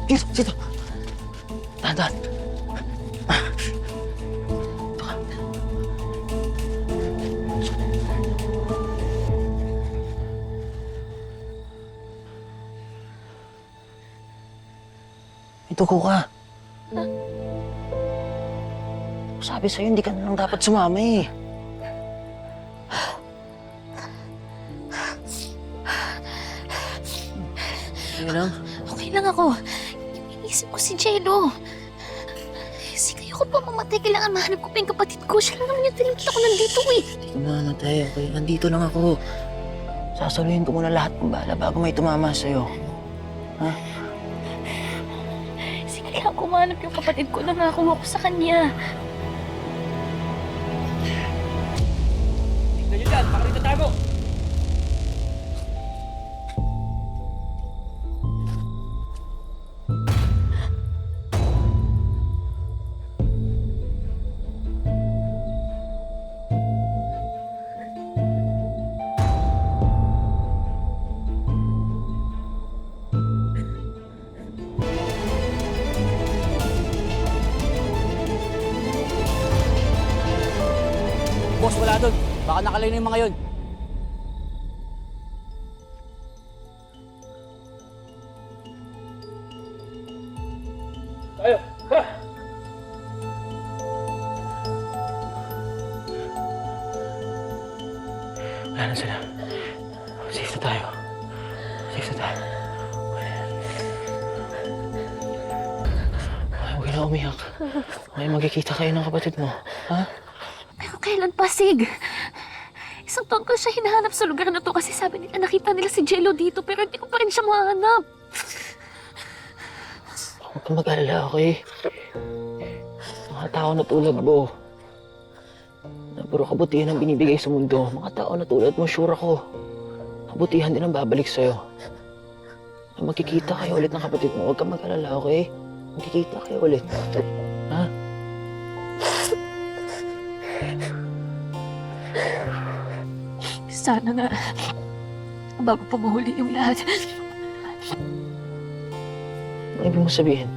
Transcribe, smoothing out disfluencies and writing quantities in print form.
Dito! Dahan-dahan! Dito ka. May dugo ka. Sabi sa'yo, hindi ka na lang dapat sumama eh. Sige lang. Okay lang ako. Iniisip ko si Jello. Sige, ayoko pa mamatay. Kailangan mahanap ko pa yung kapatid ko. Siya lang naman yung tinigil ako nandito eh. Hindi ka mamamatay, okay? Andito lang ako. Sasaluhin ko muna lahat ng bala bago may tumama sa'yo. Ha? Sige lang, kumanap yung kapatid ko. Nangako ako sa kanya. Tignan nyo dyan, baka rito tago! Boss, wala doon. Baka nakalayo na yung mga yun. Tayo! Ha! Wala na sila. Safe na tayo. Safe na tayo. Huwag ka na umiyak. May magkikita kayo ng kapatid mo. Ha? Pero kailan pa, Sig? Isang taon ko siya hinahanap sa lugar na to kasi sabi nila nakita nila si Jello dito pero hindi ko pa rin siya mahanap. Huwag kang mag-alala, okay? Mga tao na tulad mo. Na puro kabutihan ang binibigay sa mundo. Mga tao na tulad mo, sure ako. Kabutihan din ang babalik sa'yo. Magkikita kayo ulit ng kapatid mo. Huwag kang mag-alala, okay? Magkikita kayo ulit. Ha? Sana nga, bago pa mahuli yung lahat. Ano ibig mo sabihin?